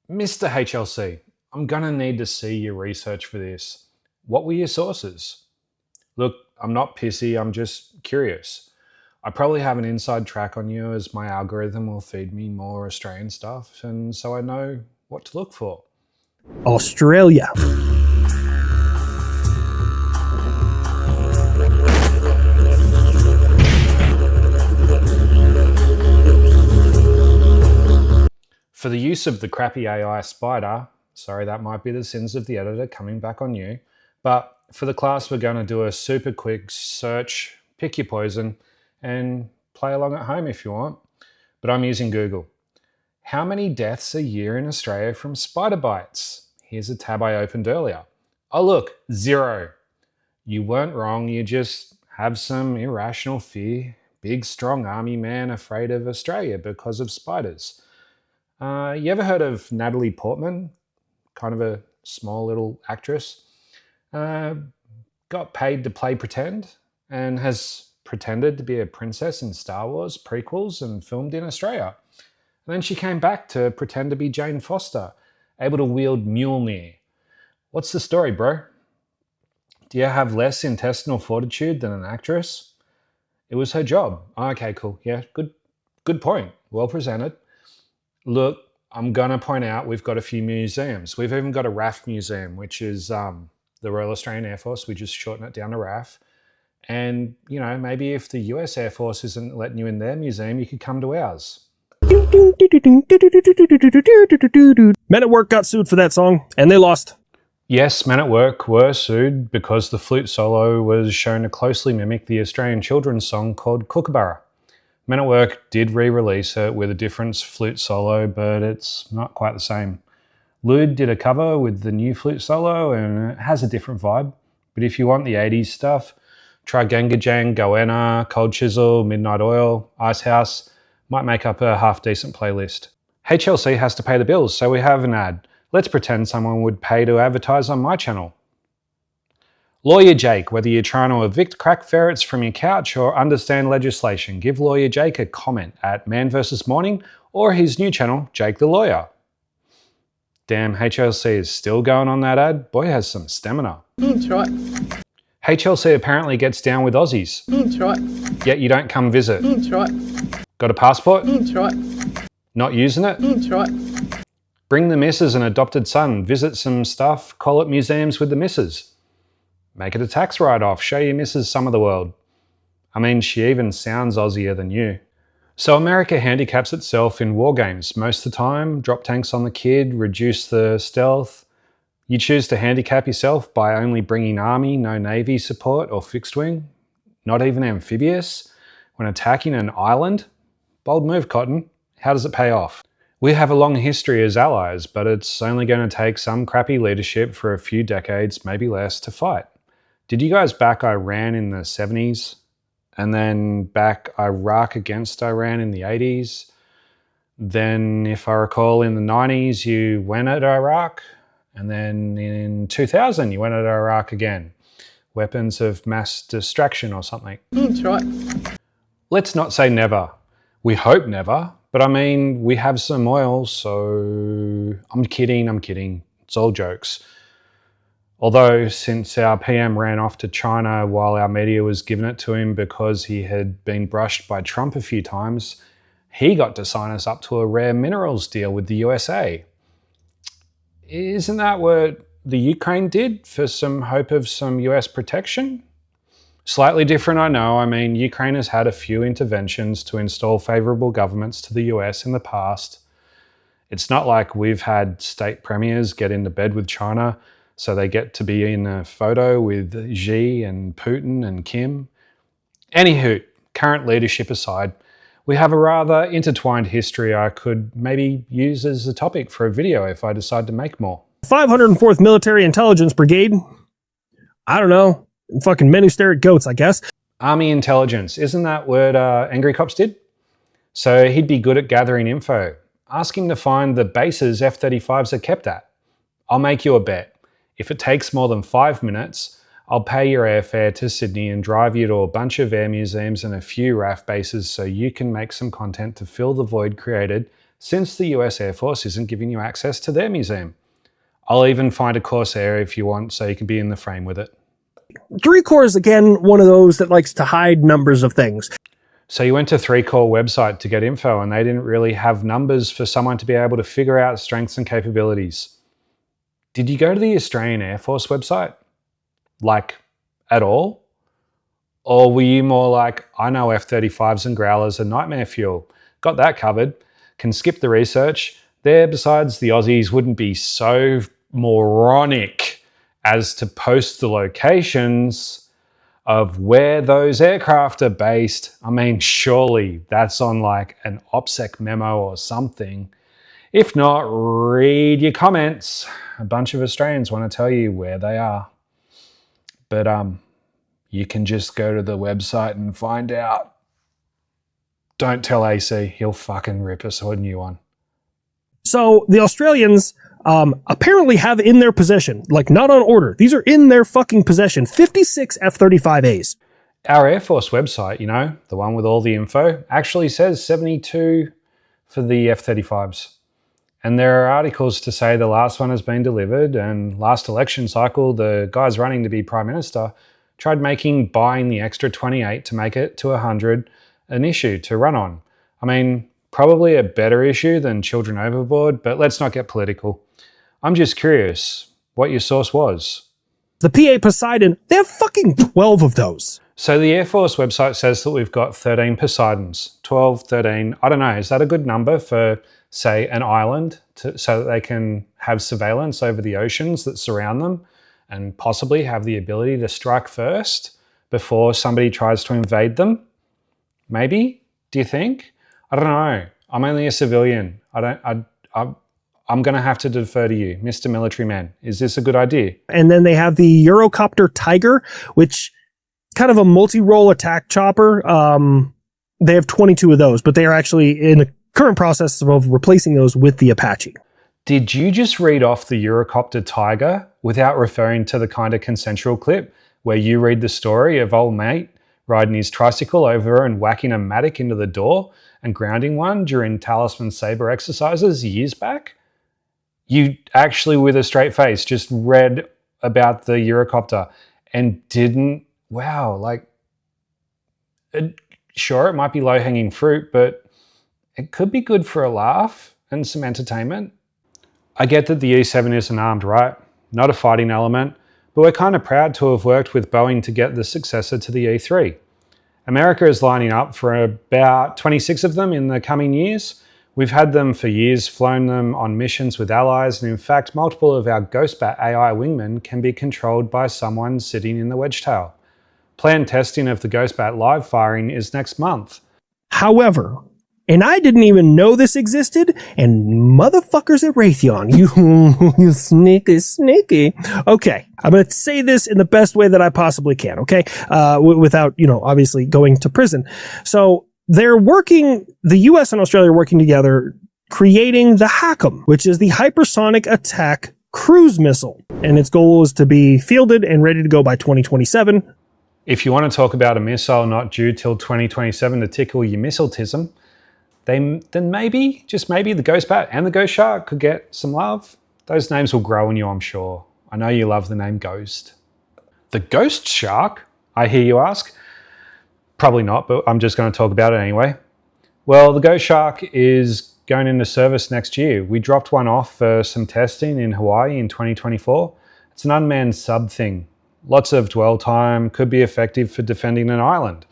Mr. HLC, I'm gonna need to see your research for this. What were your sources? Look, I'm not pissy, I'm just curious. I probably have an inside track on you as my algorithm will feed me more Australian stuff, and so I know what to look for. Australia. For the use of the crappy AI spider, sorry, that might be the sins of the editor coming back on you, but for the class we're going to do a super quick search, pick your poison, and play along at home if you want. But I'm using Google. How many deaths a year in Australia from spider bites? Here's a tab I opened earlier. Oh look, 0. You weren't wrong, you just have some irrational fear. Big strong army man afraid of Australia because of spiders. You ever heard of Natalie Portman? Kind of a small little actress. Got paid to play pretend and has pretended to be a princess in Star Wars prequels and filmed in Australia. And then she came back to pretend to be Jane Foster, able to wield Mjolnir. What's the story, bro? Do you have less intestinal fortitude than an actress? It was her job. Okay, cool. Yeah, good point. Well presented. Look, I'm going to point out we've got a few museums. We've even got a RAF museum, which is the Royal Australian Air Force. We just shorten it down to RAF. And, you know, maybe if the US Air Force isn't letting you in their museum, you could come to ours. Men at Work got sued for that song, and they lost. Yes, Men at Work were sued because the flute solo was shown to closely mimic the Australian children's song called Kookaburra. Men at Work did re-release it with a different flute solo, but it's not quite the same. Lude did a cover with the new flute solo and it has a different vibe. But if you want the 80s stuff, try Genga Jang, Goanna, Cold Chisel, Midnight Oil, Icehouse, might make up a half-decent playlist. HLC has to pay the bills, so we have an ad. Let's pretend someone would pay to advertise on my channel. Lawyer Jake, whether you're trying to evict crack ferrets from your couch or understand legislation, give Lawyer Jake a comment at Man vs. Morning or his new channel, Jake the Lawyer. Damn, HLC is still going on that ad. Boy has some stamina. That's right. HLC apparently gets down with Aussies. That's right. Yet you don't come visit. That's right. Got a passport? That's right. Not using it? That's right. Bring the missus and adopted son, visit some stuff, call it museums with the missus. Make it a tax write-off, show your missus some of the world. I mean, she even sounds Aussier than you. So America handicaps itself in war games. Most of the time, drop tanks on the kid, reduce the stealth. You choose to handicap yourself by only bringing army, no navy support or fixed wing, not even amphibious, when attacking an island. Bold move, Cotton. How does it pay off? We have a long history as allies, but it's only going to take some crappy leadership for a few decades, maybe less, to fight. Did you guys back Iran in the 70s? And then back Iraq against Iran in the 80s? Then, if I recall, in the 90s, you went at Iraq. And then in 2000, you went at Iraq again. Weapons of mass distraction or something. That's right. Let's not say never. We hope never. But I mean, we have some oil, so I'm kidding. It's all jokes. Although, since our PM ran off to China while our media was giving it to him because he had been brushed by Trump a few times, he got to sign us up to a rare minerals deal with the USA. Isn't that what the Ukraine did for some hope of some US protection? Slightly different, I know. I mean, Ukraine has had a few interventions to install favourable governments to the US in the past. It's not like we've had state premiers get into bed with China so they get to be in a photo with Xi and Putin and Kim. Anywho, current leadership aside, we have a rather intertwined history I could maybe use as a topic for a video if I decide to make more. 504th Military Intelligence Brigade. I don't know. Fucking men who stare at goats, I guess. Army intelligence, isn't that what Angry Cops did? So he'd be good at gathering info. Ask him to find the bases F35s are kept at. I'll make you a bet. If it takes more than 5 minutes, I'll pay your airfare to Sydney and drive you to a bunch of air museums and a few RAF bases so you can make some content to fill the void created since the US Air Force isn't giving you access to their museum. I'll even find a Corsair if you want so you can be in the frame with it. 3Corps is, again, one of those that likes to hide numbers of things. So you went to 3Corps website to get info and they didn't really have numbers for someone to be able to figure out strengths and capabilities. Did you go to the Australian Air Force website? Like, at all? Or were you more like, I know F35s and Growlers are nightmare fuel. Got that covered. Can skip the research. There, besides, the Aussies wouldn't be so moronic as to post the locations of where those aircraft are based. I mean, surely that's on like an OPSEC memo or something. If not, read your comments. A bunch of Australians want to tell you where they are. But you can just go to the website and find out. Don't tell AC, he'll fucking rip us a new one. So the Australians apparently have in their possession, like not on order, these are in their fucking possession, 56 F-35As. Our Air Force website, you know, the one with all the info, actually says 72 for the F-35s. And there are articles to say the last one has been delivered, and last election cycle, the guys running to be Prime Minister tried buying the extra 28 to make it to 100 an issue to run on. I mean, probably a better issue than children overboard, but let's not get political. I'm just curious what your source was. The PA Poseidon, they have fucking 12 of those. So the Air Force website says that we've got 13 Poseidons, 12, 13. I don't know, is that a good number for, say, an island so that they can have surveillance over the oceans that surround them and possibly have the ability to strike first before somebody tries to invade them? Maybe? Do you think? I don't know. I'm only a civilian. I'm going to have to defer to you, Mr. Military Man. Is this a good idea? And then they have the Eurocopter Tiger, which kind of a multi-role attack chopper. They have 22 of those, but they are actually in the current process of replacing those with the Apache. Did you just read off the Eurocopter Tiger without referring to the kind of consensual clip where you read the story of old mate riding his tricycle over and whacking a mattock into the door and grounding one during Talisman Sabre exercises years back? You actually, with a straight face, just read about the Eurocopter and didn't, wow, like, sure, it might be low-hanging fruit, but it could be good for a laugh and some entertainment. I get that the E7 isn't armed, right? Not a fighting element, but we're kind of proud to have worked with Boeing to get the successor to the E3. America is lining up for about 26 of them in the coming years. We've had them for years, flown them on missions with allies, and in fact, multiple of our Ghostbat AI wingmen can be controlled by someone sitting in the wedgetail. Planned testing of the Ghostbat live firing is next month. However, and I didn't even know this existed, and motherfuckers at Raytheon, you sneaky. Okay, I'm going to say this in the best way that I possibly can, okay? Without, obviously going to prison. So they're working, the US and Australia are working together, creating the HACM, which is the Hypersonic Attack Cruise Missile. And its goal is to be fielded and ready to go by 2027. If you want to talk about a missile not due till 2027 to tickle your missiletism, then maybe, just maybe, the Ghostbat and the Ghost Shark could get some love. Those names will grow on you, I'm sure. I know you love the name Ghost. The Ghost Shark, I hear you ask? Probably not, but I'm just going to talk about it anyway. Well, the Ghost Shark is going into service next year. We dropped one off for some testing in Hawaii in 2024. It's an unmanned sub thing. Lots of dwell time, could be effective for defending an island.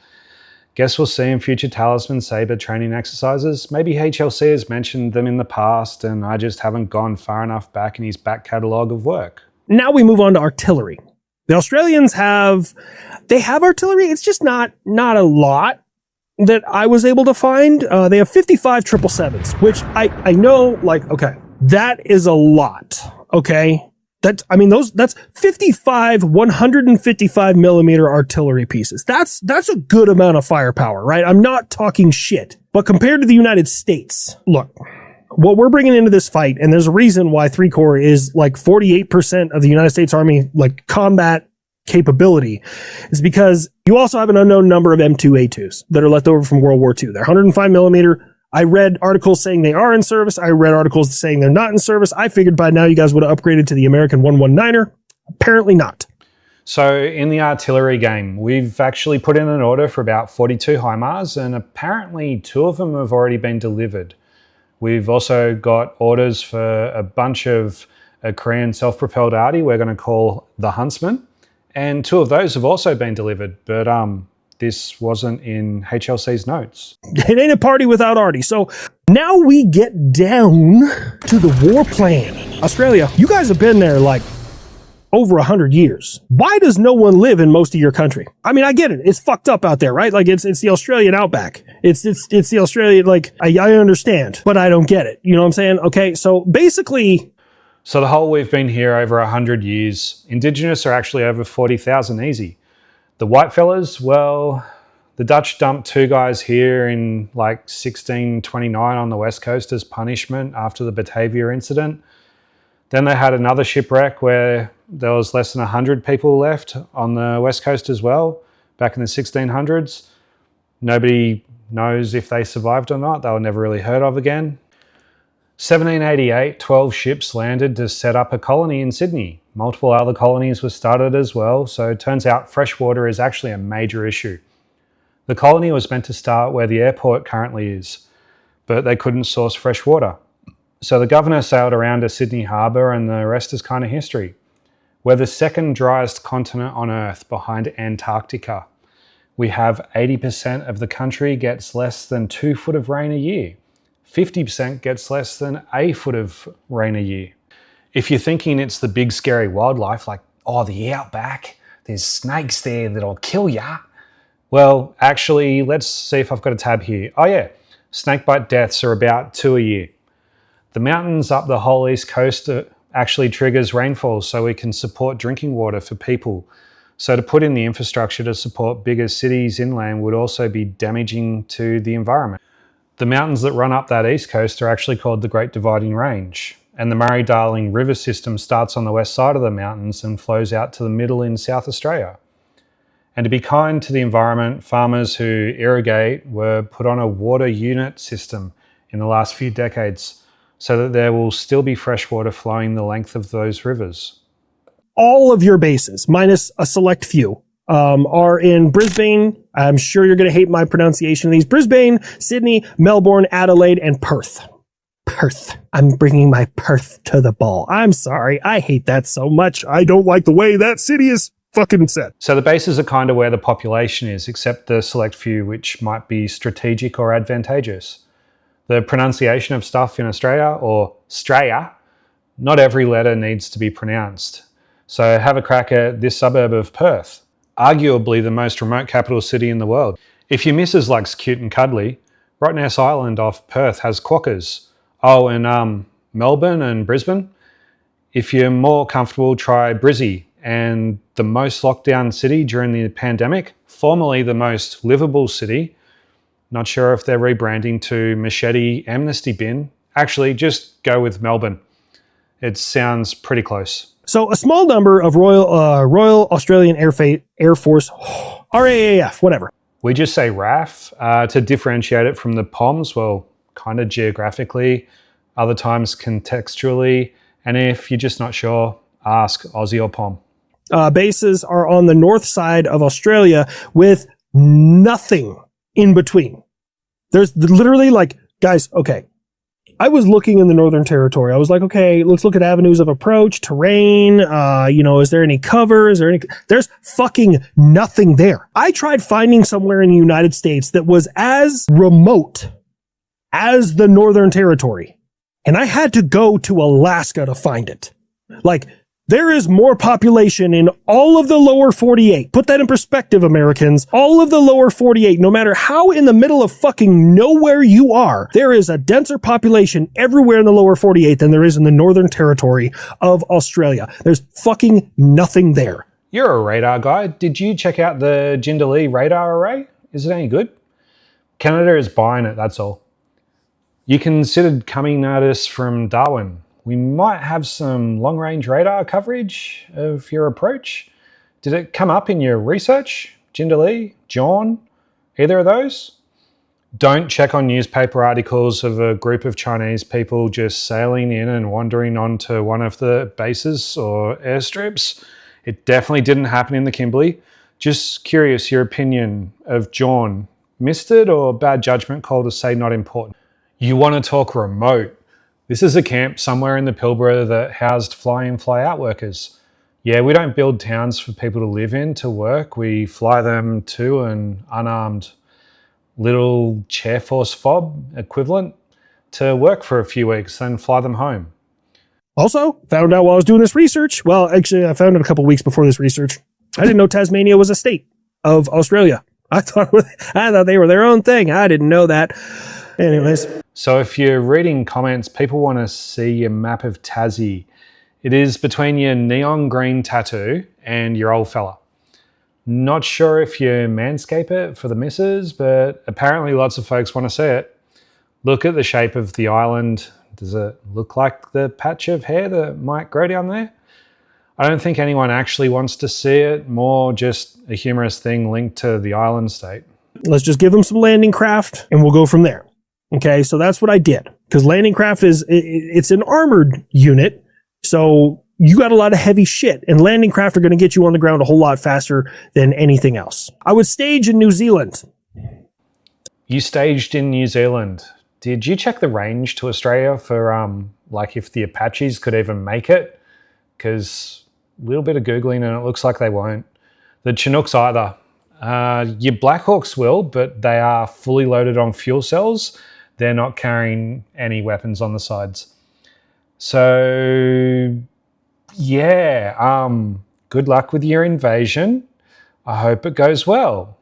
Guess we'll see in future Talisman Sabre training exercises. Maybe HLC has mentioned them in the past and I just haven't gone far enough back in his back catalogue of work. Now we move on to artillery. The Australians have artillery. It's just not a lot that I was able to find. They have 55 777s, which I know, like, okay, that is a lot, okay? That's 55 155 millimeter artillery pieces. That's a good amount of firepower, right? I'm not talking shit. But compared to the United States, look, what we're bringing into this fight, and there's a reason why 3Corps is like 48% of the United States Army, like, combat capability, is because you also have an unknown number of M2A2s that are left over from World War II. They're 105 millimeter. I read articles saying they are in service. I read articles saying they're not in service. I figured by now you guys would have upgraded to the American 119er. Apparently not. So in the artillery game, we've actually put in an order for about 42 HIMARS, and apparently 2 of them have already been delivered. We've also got orders for a bunch of a Korean self-propelled arty we're going to call the Huntsman, and 2 of those have also been delivered, but this wasn't in HLC's notes. It ain't a party without arty. So now we get down to the war plan. Australia, you guys have been there like over 100 years. Why does no one live in most of your country? I mean, I get it. It's fucked up out there, right? Like it's the Australian outback. It's the Australian, like, I understand, but I don't get it. You know what I'm saying? Okay. So basically, so the whole we've been here over 100 years. Indigenous are actually over 40,000 easy. The white fellas, well, the Dutch dumped 2 guys here in like 1629 on the west coast as punishment after the Batavia incident. Then they had another shipwreck where there was less than 100 people left on the west coast as well, back in the 1600s. Nobody knows if they survived or not. They were never really heard of again. 1788, 12 ships landed to set up a colony in Sydney. Multiple other colonies were started as well, so it turns out fresh water is actually a major issue. The colony was meant to start where the airport currently is, but they couldn't source fresh water. So the governor sailed around to Sydney Harbour, and the rest is kind of history. We're the second driest continent on Earth behind Antarctica. We have 80% of the country gets less than 2 foot of rain a year. 50% gets less than a foot of rain a year. If you're thinking it's the big scary wildlife, like, oh, the outback, there's snakes there that'll kill ya. Well, actually, let's see if I've got a tab here. Oh yeah, snakebite deaths are about 2 a year. The mountains up the whole east coast actually triggers rainfall so we can support drinking water for people. So to put in the infrastructure to support bigger cities inland would also be damaging to the environment. The mountains that run up that east coast are actually called the Great Dividing Range, and the Murray-Darling River system starts on the west side of the mountains and flows out to the middle in South Australia. And to be kind to the environment, farmers who irrigate were put on a water unit system in the last few decades, so that there will still be fresh water flowing the length of those rivers. all of your bases, minus a select few, are in Brisbane. I'm sure you're going to hate my pronunciation of these. Brisbane, Sydney, Melbourne, Adelaide, and Perth. Perth. I'm bringing my Perth to the ball. I'm sorry. I hate that so much. I don't like the way that city is fucking set. So the bases are kind of where the population is, except the select few which might be strategic or advantageous. The pronunciation of stuff in Australia, or Straya, not every letter needs to be pronounced. So have a crack at this suburb of Perth, arguably the most remote capital city in the world. If your missus likes cute and cuddly, Rottnest Island off Perth has quokkas. Oh, and Melbourne and Brisbane. If you're more comfortable, try Brizzy, and the most locked down city during the pandemic, formerly the most livable city. Not sure if they're rebranding to Machete Amnesty Bin. Actually, just go with Melbourne. It sounds pretty close. So a small number of Royal Australian Air Force, RAAF, whatever. We just say RAF to differentiate it from the POMs, well, kind of geographically, other times contextually, and if you're just not sure, ask Aussie or POM. Bases are on the north side of Australia with nothing in between. There's literally like, guys, okay. I was looking in the Northern Territory. I was like, okay, let's look at avenues of approach, terrain, is there any cover? There's fucking nothing there. I tried finding somewhere in the United States that was as remote as the Northern Territory. And I had to go to Alaska to find it. Like, there is more population in all of the lower 48. Put that in perspective, Americans. All of the lower 48, no matter how in the middle of fucking nowhere you are, there is a denser population everywhere in the lower 48 than there is in the Northern Territory of Australia. There's fucking nothing there. You're a radar guy. Did you check out the Jindalee radar array? Is it any good? Canada is buying it, that's all. You considered coming at us from Darwin. We might have some long-range radar coverage of your approach. Did it come up in your research? Jindalee? John? Either of those? Don't check on newspaper articles of a group of Chinese people just sailing in and wandering onto one of the bases or airstrips. It definitely didn't happen in the Kimberley. Just curious, your opinion of John. Missed it or bad judgment call to say not important? You want to talk remote. This is a camp somewhere in the Pilbara that housed fly-in, fly-out workers. Yeah, we don't build towns for people to live in, to work. We fly them to an unarmed little chair force fob equivalent to work for a few weeks, then fly them home. Also, found out while I was doing this research. Well, actually, I found it a couple weeks before this research. I didn't know Tasmania was a state of Australia. I thought they were their own thing. I didn't know that. Anyways. So if you're reading comments, people want to see your map of Tassie. It is between your neon green tattoo and your old fella. Not sure if you manscape it for the missus, but apparently lots of folks want to see it. Look at the shape of the island. Does it look like the patch of hair that might grow down there? I don't think anyone actually wants to see it, more just a humorous thing linked to the island state. Let's just give them some landing craft and we'll go from there. Okay, so that's what I did. Because landing craft it's an armored unit, so you got a lot of heavy shit, and landing craft are going to get you on the ground a whole lot faster than anything else. I would stage in New Zealand. You staged in New Zealand. Did you check the range to Australia for like if the Apaches could even make it? Because a little bit of Googling and it looks like they won't. The Chinooks either. Your Blackhawks will, but they are fully loaded on fuel cells. They're not carrying any weapons on the sides. So yeah, good luck with your invasion. I hope it goes well.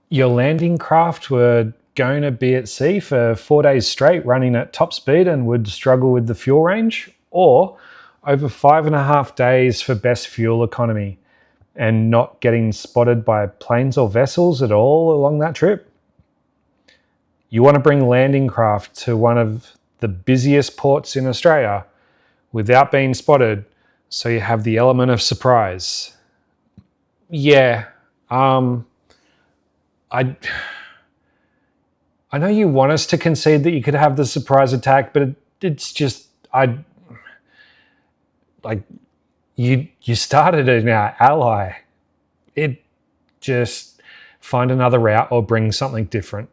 Your landing craft were going to be at sea for 4 days straight, running at top speed and would struggle with the fuel range, or over 5.5 days for best fuel economy and not getting spotted by planes or vessels at all along that trip. You want to bring landing craft to one of the busiest ports in Australia without being spotted, so you have the element of surprise. Yeah, I know you want us to concede that you could have the surprise attack, but it's just, you started in our ally. It just find another route or bring something different.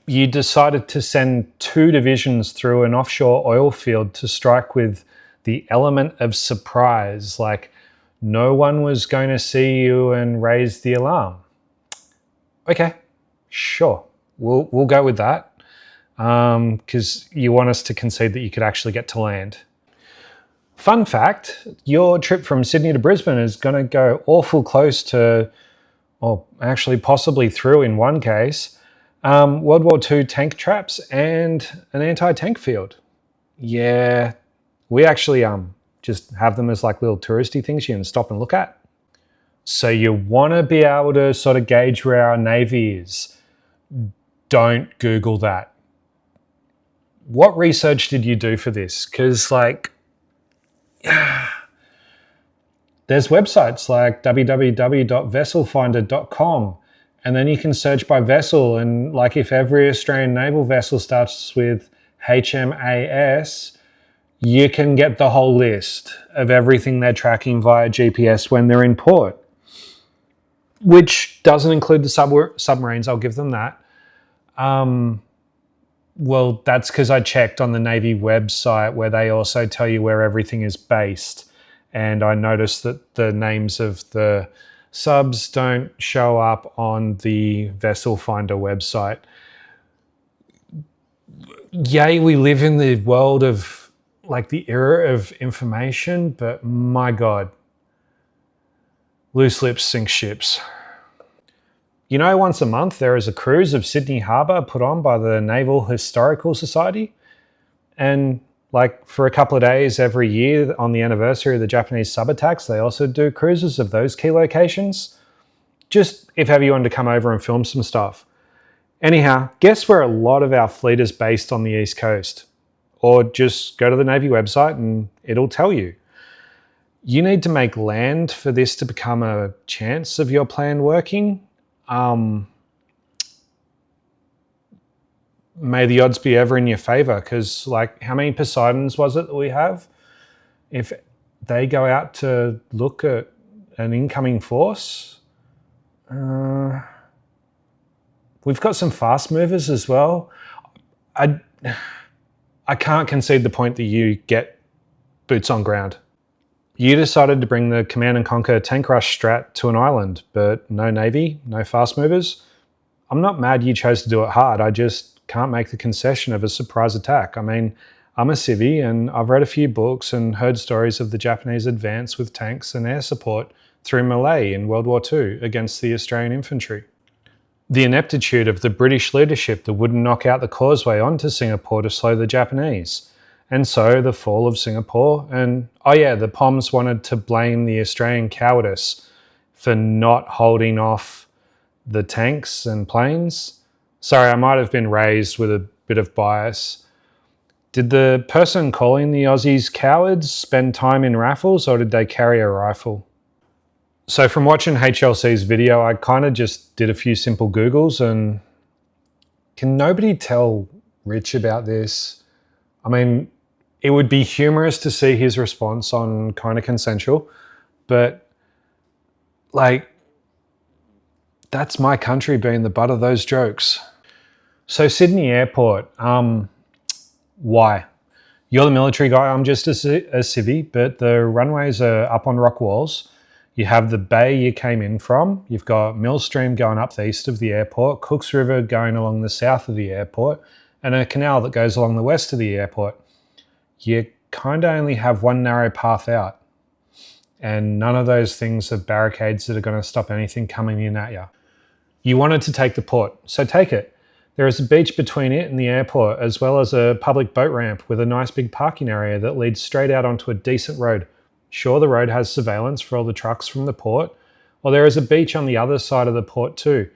You decided to send 2 divisions through an offshore oil field to strike with the element of surprise, like no one was going to see you and raise the alarm. Okay, sure, we'll go with that, because you want us to concede that you could actually get to land. Fun fact, your trip from Sydney to Brisbane is going to go awful close to, or actually possibly through in one case, World War II tank traps and an anti-tank field. Yeah, we actually just have them as like little touristy things you can stop and look at. So you want to be able to sort of gauge where our Navy is. Don't Google that. What research did you do for this? Because there's websites like www.vesselfinder.com, and then you can search by vessel, and like if every Australian naval vessel starts with HMAS, you can get the whole list of everything they're tracking via GPS when they're in port, which doesn't include the submarines, I'll give them that. Well, that's because I checked on the Navy website where they also tell you where everything is based. And I noticed that the names of the subs don't show up on the Vessel Finder website. Yay, we live in the world of, like, the era of information, but my God, loose lips sink ships. You know, once a month there is a cruise of Sydney Harbour put on by the Naval Historical Society. And like for a couple of days every year on the anniversary of the Japanese sub-attacks, they also do cruises of those key locations. Just if ever you wanted to come over and film some stuff. Anyhow, guess where a lot of our fleet is based on the East Coast? Or just go to the Navy website and it'll tell you. You need to make land for this to become a chance of your plan working. may the odds be ever in your favor, because like how many Poseidons was it that we have? If they go out to look at an incoming force, we've got some fast movers as well. I can't concede the point that you get boots on ground. You decided to bring the Command and Conquer Tank Rush strat to an island, but no Navy, no fast movers. I'm not mad you chose to do it hard. I just can't make the concession of a surprise attack. I mean, I'm a civvy and I've read a few books and heard stories of the Japanese advance with tanks and air support through Malay in World War II against the Australian infantry. The ineptitude of the British leadership that wouldn't knock out the causeway onto Singapore to slow the Japanese. And so the fall of Singapore, and oh yeah, the Poms wanted to blame the Australian cowardice for not holding off the tanks and planes. Sorry, I might have been raised with a bit of bias. Did the person calling the Aussies cowards spend time in raffles, or did they carry a rifle? So from watching HLC's video, I kind of just did a few simple Googles, and can nobody tell Rich about this? I mean, it would be humorous to see his response on Kind of Consensual, but like, that's my country being the butt of those jokes. So Sydney Airport, why? You're the military guy, I'm just a civvy, but the runways are up on rock walls. You have the bay you came in from. You've got Millstream going up the east of the airport, Cooks River going along the south of the airport, and a canal that goes along the west of the airport. You kind of only have one narrow path out, and none of those things are barricades that are going to stop anything coming in at you. You wanted to take the port, so take it. There is a beach between it and the airport, as well as a public boat ramp with a nice big parking area that leads straight out onto a decent road. Sure, the road has surveillance for all the trucks from the port, or there is a beach on the other side of the port too.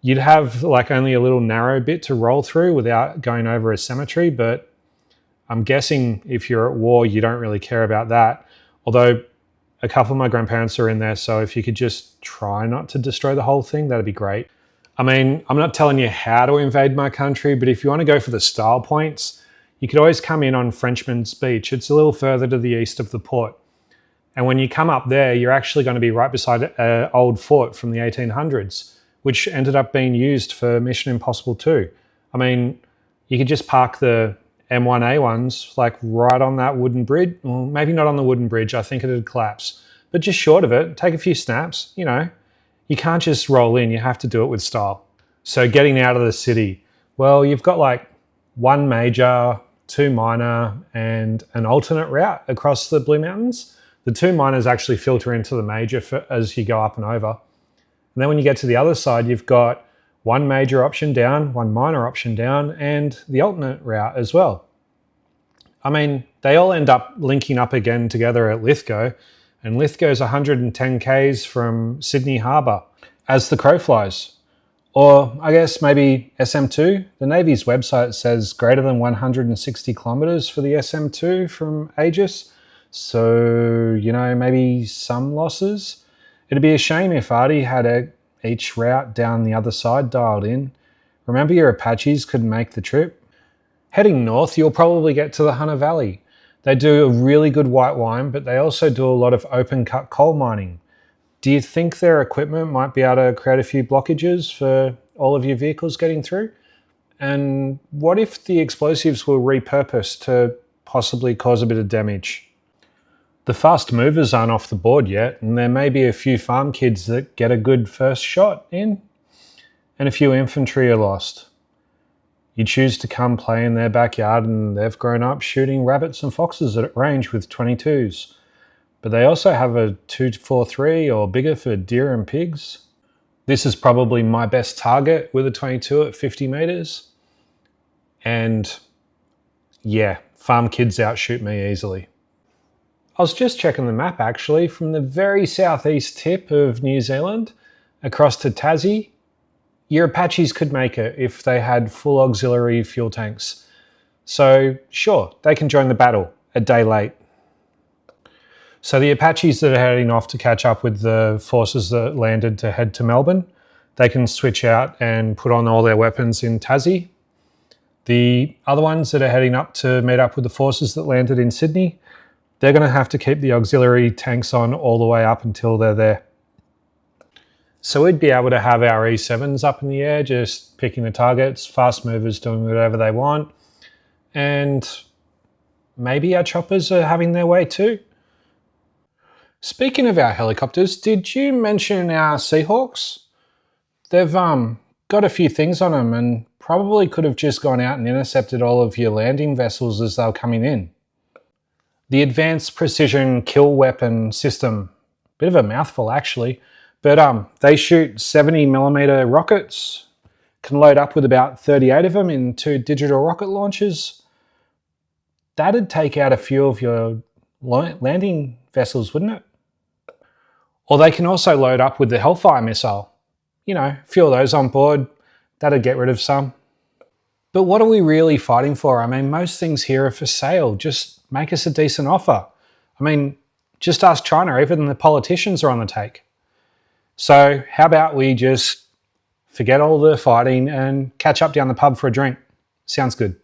You'd have like only a little narrow bit to roll through without going over a cemetery, but I'm guessing if you're at war, you don't really care about that. Although a couple of my grandparents are in there, so if you could just try not to destroy the whole thing, that'd be great. I mean, I'm not telling you how to invade my country, but if you want to go for the style points, you could always come in on Frenchman's Beach. It's a little further to the east of the port. And when you come up there, you're actually going to be right beside an old fort from the 1800s, which ended up being used for Mission Impossible 2. I mean, you could just park the M1A1s like right on that wooden bridge. Well, maybe not on the wooden bridge. I think it'd collapse. But just short of it, take a few snaps, you know. You can't just roll in. You have to do it with style. So getting out of the city, well, you've got like one major, two minor, and an alternate route across the Blue Mountains. The two minors actually filter into the major as you go up and over. And then when you get to the other side, you've got one major option down, one minor option down, and the alternate route as well. I mean, they all end up linking up again together at Lithgow, and Lithgow's 110 k's from Sydney Harbour, as the crow flies. Or I guess maybe SM2. The Navy's website says greater than 160 kilometres for the SM2 from Aegis. So, you know, maybe some losses. It'd be a shame if Artie had each route down the other side dialed in. Remember, your Apaches couldn't make the trip. Heading north, you'll probably get to the Hunter Valley. They do a really good white wine, but they also do a lot of open cut coal mining. Do you think their equipment might be able to create a few blockages for all of your vehicles getting through? And what if the explosives were repurposed to possibly cause a bit of damage? The fast movers aren't off the board yet, and there may be a few farm kids that get a good first shot in, and a few infantry are lost. You choose to come play in their backyard and they've grown up shooting rabbits and foxes at range with 22s. But they also have a 243 or bigger for deer and pigs. This is probably my best target with a 22 at 50 metres. And yeah, farm kids outshoot me easily. I was just checking the map actually, from the very southeast tip of New Zealand across to Tassie. Your Apaches could make it if they had full auxiliary fuel tanks. So sure, they can join the battle a day late. So the Apaches that are heading off to catch up with the forces that landed to head to Melbourne, they can switch out and put on all their weapons in Tassie. The other ones that are heading up to meet up with the forces that landed in Sydney, they're going to have to keep the auxiliary tanks on all the way up until they're there. So we'd be able to have our E7s up in the air, just picking the targets, fast movers doing whatever they want, and maybe our choppers are having their way too. Speaking of our helicopters, did you mention our Seahawks? They've got a few things on them and probably could have just gone out and intercepted all of your landing vessels as they were coming in. The Advanced Precision Kill Weapon System, bit of a mouthful actually, but they shoot 70mm rockets, can load up with about 38 of them in 2 digital rocket launchers. That'd take out a few of your landing vessels, wouldn't it? Or they can also load up with the Hellfire missile. You know, a few of those on board, that'd get rid of some. But what are we really fighting for? I mean, most things here are for sale. Just make us a decent offer. I mean, just ask China, even the politicians are on the take. So how about we just forget all the fighting and catch up down the pub for a drink? Sounds good.